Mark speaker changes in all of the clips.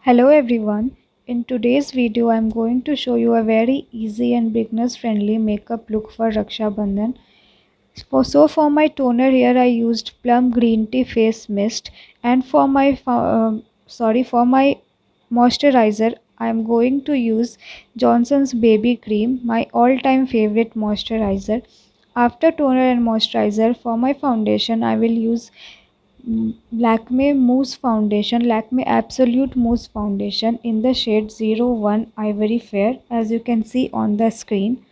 Speaker 1: Hello everyone. In today's video I am going to show you a very easy and beginners friendly makeup look for Raksha Bandhan. For my toner here I used Plum Green Tea Face Mist, and for my moisturizer I am going to use Johnson's Baby Cream, my all-time favorite moisturizer. After toner and moisturizer, for my foundation I will use Lakme Absolute Mousse Foundation in the shade 01 Ivory Fair, as you can see on the screen.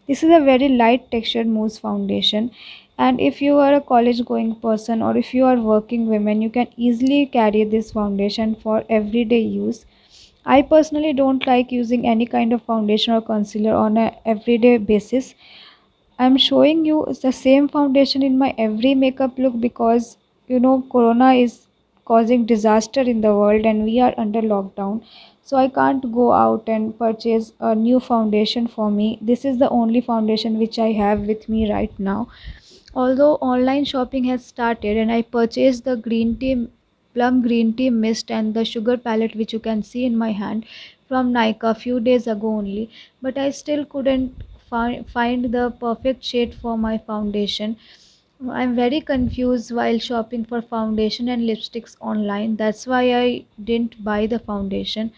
Speaker 1: This is a very light textured mousse foundation, and if you are a college going person or if you are working women, you can easily carry this foundation for everyday use. I personally don't like using any kind of foundation or concealer on a everyday basis. I'm showing you the same foundation in my every makeup look because corona is causing disaster in the world and we are under lockdown, so I can't go out and purchase a new foundation for me. This is the only foundation which I have with me right now. Although online shopping has started and I purchased the plum green tea mist and the sugar palette which you can see in my hand from Nykaa a few days ago only, but I still couldn't find the perfect shade for my foundation. I'm very confused while shopping for foundation and lipsticks online. That's why I didn't buy the foundation.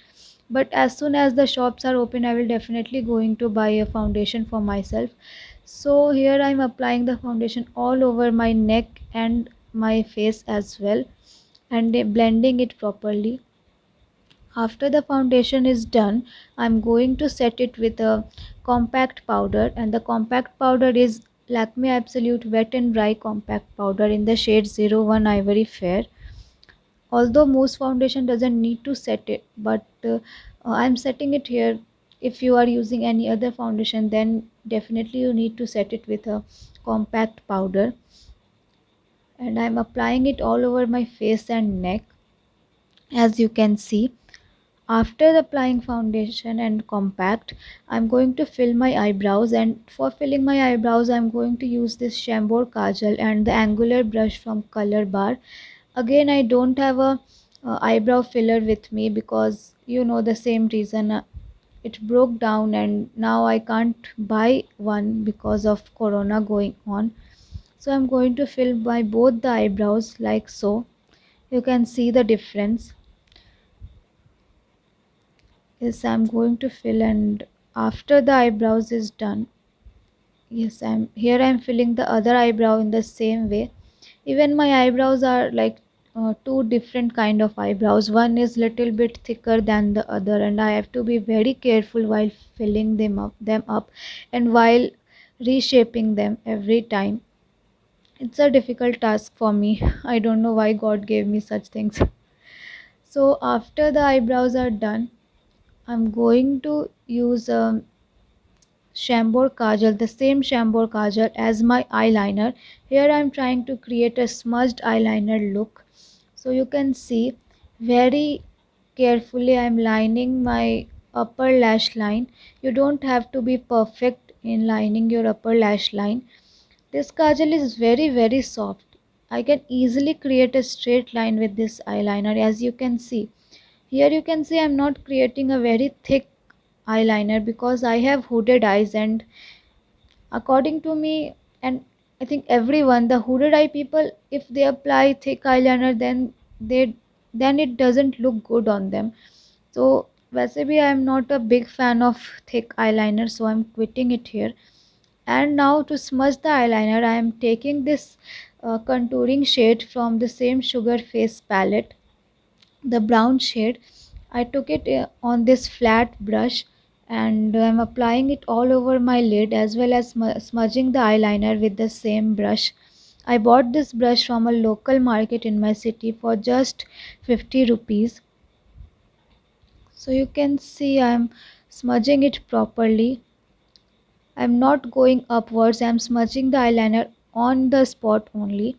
Speaker 1: But as soon as the shops are open, I will definitely going to buy a foundation for myself. So here I'm applying the foundation all over my neck and my face as well, and blending it properly. After the foundation is done, I'm going to set it with a compact powder, and the compact powder is Lakme Absolute Wet and Dry Compact Powder in the shade 01 Ivory Fair. Although mousse foundation doesn't need to set it, but I'm setting it here. If you are using any other foundation, then definitely you need to set it with a compact powder. And I'm applying it all over my face and neck, as you can see. After applying foundation and compact, I'm going to fill my eyebrows, and for filling my eyebrows I'm going to use this Chambord Kajal and the angular brush from Color Bar. Again, I don't have a eyebrow filler with me because the same reason, it broke down and now I can't buy one because of corona going on. So I'm going to fill my both the eyebrows like so. You can see the difference. Yes, I'm going to fill, and after the eyebrows is done, yes, I'm filling the other eyebrow in the same way. Even my eyebrows are like two different kind of eyebrows. One is little bit thicker than the other, and I have to be very careful while filling them up and while reshaping them every time. It's a difficult task for me. I don't know why God gave me such things. So after the eyebrows are done, I'm going to use Chambord Kajal, the same Chambord Kajal as my eyeliner. Here I am trying to create a smudged eyeliner look. So you can see very carefully I am lining my upper lash line. You don't have to be perfect in lining your upper lash line. This kajal is very soft. I can easily create a straight line with this eyeliner, as you can see. Here you can see I'm not creating a very thick eyeliner because I have hooded eyes, and according to me, and I think everyone, the hooded eye people, if they apply thick eyeliner, then it doesn't look good on them. So वैसे भी I am not a big fan of thick eyeliner, so I'm quitting it here. And now to smudge the eyeliner, I am taking this contouring shade from the same Sugar Face palette, the brown shade. I took it on this flat brush, and I'm applying it all over my lid as well as smudging the eyeliner with the same brush. I bought this brush from a local market in my city for just 50 rupees. So you can see I'm smudging it properly. I'm not going upwards, I'm smudging the eyeliner on the spot only.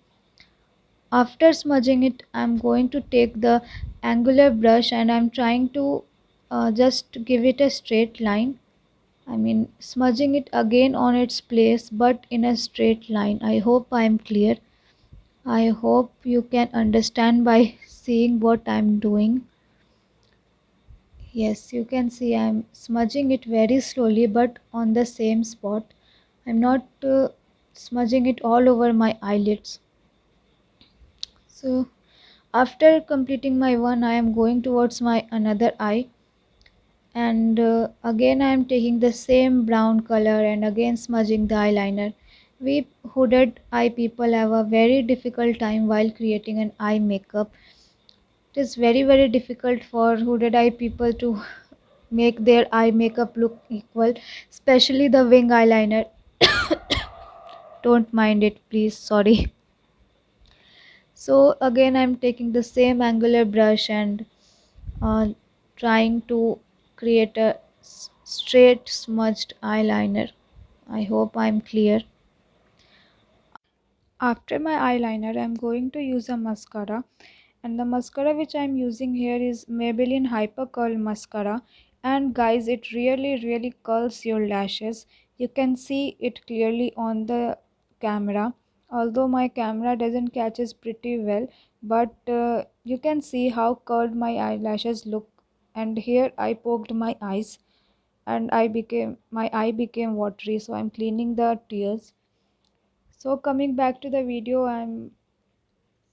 Speaker 1: After smudging it, I'm going to take the angular brush and I'm trying to just give it a straight line. I mean, smudging it again on its place but in a straight line. I hope I'm clear. I hope you can understand by seeing what I'm doing. Yes, you can see I'm smudging it very slowly but on the same spot. I'm not smudging it all over my eyelids. So after completing my one, I am going towards my another eye, and again I am taking the same brown color and again smudging the eyeliner. We hooded eye people have a very difficult time while creating an eye makeup. It is very difficult for hooded eye people to make their eye makeup look equal, especially the wing eyeliner. Don't mind it, please. Sorry. So again, I'm taking the same angular brush and uh, trying to create a straight smudged eyeliner. I hope I'm clear. After my eyeliner, I'm going to use a mascara, and the mascara which I'm using here is Maybelline Hyper Curl Mascara. And guys, it really curls your lashes. You can see it clearly on the camera, although my camera doesn't catches pretty well, but you can see how curled my eyelashes look. And here I poked my eyes, and my eye became watery, so I'm cleaning the tears. So coming back to the video, I'm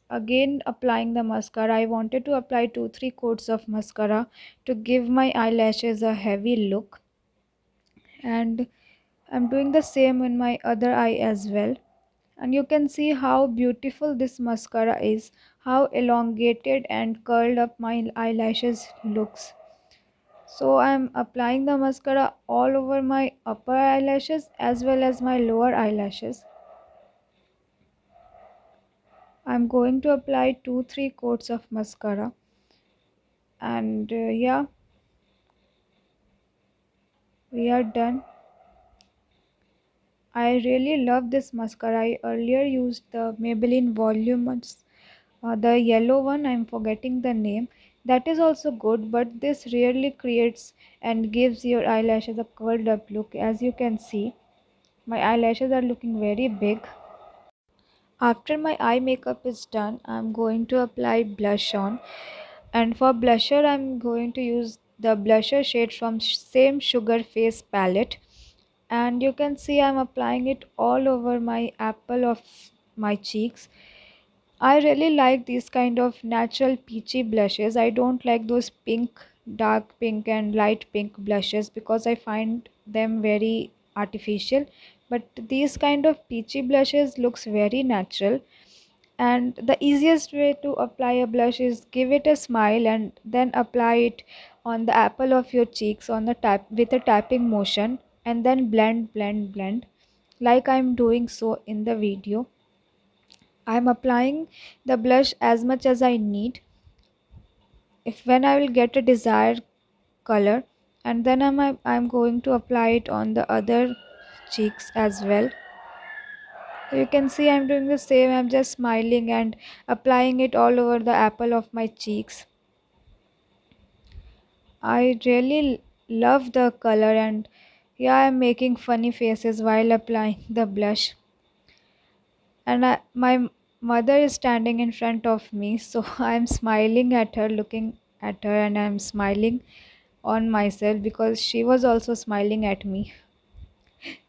Speaker 1: again applying the mascara. I wanted to apply 2-3 coats of mascara to give my eyelashes a heavy look, and I'm doing the same in my other eye as well. And you can see how beautiful this mascara is, how elongated and curled up my eyelashes looks. So I'm applying the mascara all over my upper eyelashes as well as my lower eyelashes. I'm going to apply 2-3 coats of mascara, and yeah, we are done. I really love this mascara. I earlier used the Maybelline Volumes, the yellow one. I'm forgetting the name. That is also good, but this really creates and gives your eyelashes a curled up look. As you can see, my eyelashes are looking very big. After my eye makeup is done, I'm going to apply blush on. And for blusher, I'm going to use the blusher shade from same Sugar Face palette. And you can see I'm applying it all over my apple of my cheeks. I really like these kind of natural peachy blushes. I don't like those pink, dark pink and light pink blushes because I find them very artificial. But these kind of peachy blushes looks very natural, and the easiest way to apply a blush is give it a smile and then apply it on the apple of your cheeks on the tap with a tapping motion, and then blend like I'm doing so in the video. I'm applying the blush as much as I need. If when I will get a desired color, and then I'm going to apply it on the other cheeks as well. You can see I'm doing the same. I'm just smiling and applying it all over the apple of my cheeks. I really love the color, and yeah, I'm making funny faces while applying the blush. And my mother is standing in front of me, so I'm smiling at her, looking at her, and I'm smiling on myself because she was also smiling at me.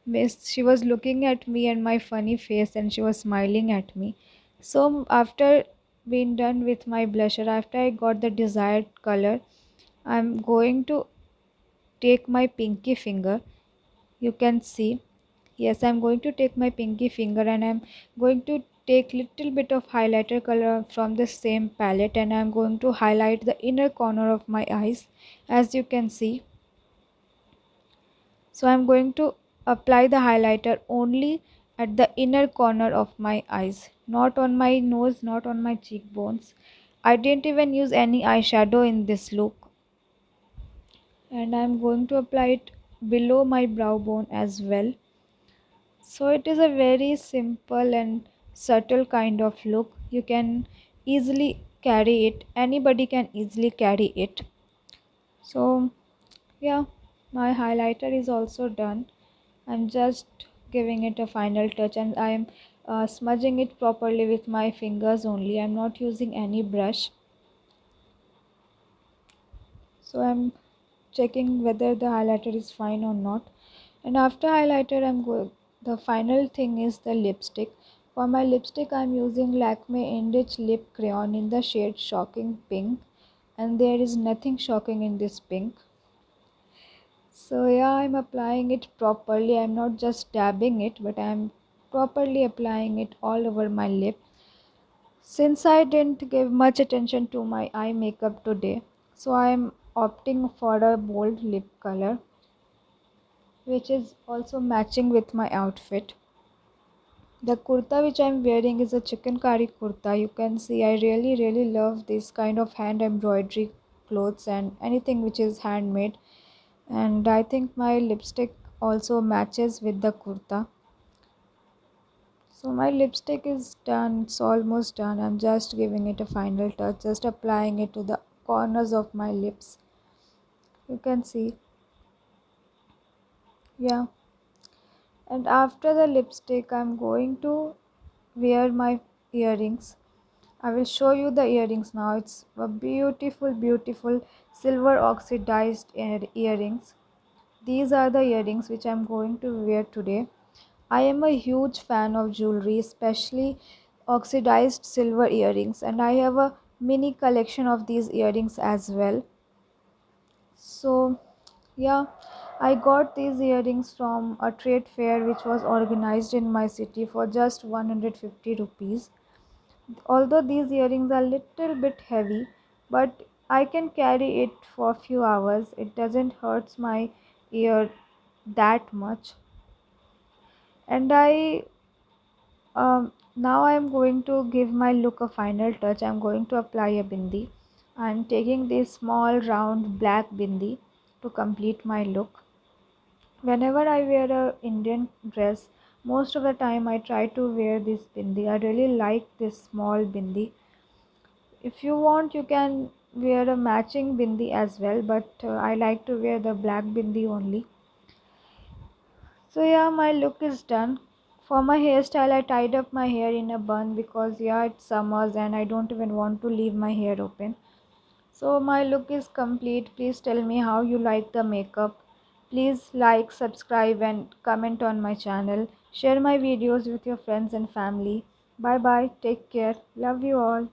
Speaker 1: Miss, she was looking at me and my funny face, and she was smiling at me. So after being done with my blusher, after I got the desired color, I'm going to take my pinky finger. You can see, yes, I'm going to take my pinky finger, and I'm going to take little bit of highlighter color from the same palette, and I'm going to highlight the inner corner of my eyes, as you can see. So I'm going to apply the highlighter only at the inner corner of my eyes, not on my nose, not on my cheekbones. I didn't even use any eyeshadow in this look, and I'm going to apply it below my brow bone as well. So it is a very simple and subtle kind of look. You can easily carry it. Anybody can easily carry it. So yeah, my highlighter is also done. I'm just giving it a final touch, and I'm smudging it properly with my fingers only. I'm not using any brush. So I'm checking whether the highlighter is fine or not. And after highlighter, I'm going. The final thing is the lipstick. For my lipstick, I'm using Lakme Enrich Lip Crayon in the shade Shocking Pink, and there is nothing shocking in this pink. So yeah, I'm applying it properly. I'm not just dabbing it, but I'm properly applying it all over my lip. Since I didn't give much attention to my eye makeup today, so I'm opting for a bold lip color, which is also matching with my outfit. The kurta which I'm wearing is a chikankari kurta. You can see I really love this kind of hand embroidery clothes and anything which is handmade. And I think my lipstick also matches with the kurta. So my lipstick is done. It's almost done. I'm just giving it a final touch, just applying it to the corners of my lips. You can see. Yeah. And after the lipstick, I'm going to wear my earrings. I will show you the earrings now. It's a beautiful silver oxidized earrings. These are the earrings which I'm going to wear today. I am a huge fan of jewelry, especially oxidized silver earrings, and I have a mini collection of these earrings as well. So, yeah, I got these earrings from a trade fair which was organized in my city for just 150 rupees. Although these earrings are little bit heavy, but I can carry it for a few hours. It doesn't hurt my ear that much. And now I'm going to give my look a final touch. I'm going to apply a bindi. I'm taking this small round black bindi to complete my look. Whenever I wear a Indian dress, most of the time I try to wear this bindi. I really like this small bindi. If you want, you can wear a matching bindi as well, but I like to wear the black bindi only. So yeah, my look is done. For my hairstyle, I tied up my hair in a bun because yeah, it's summers and I don't even want to leave my hair open. So my look is complete. Please tell me how you like the makeup. Please like, subscribe and comment on my channel. Share my videos with your friends and family. Bye bye. Take care. Love you all.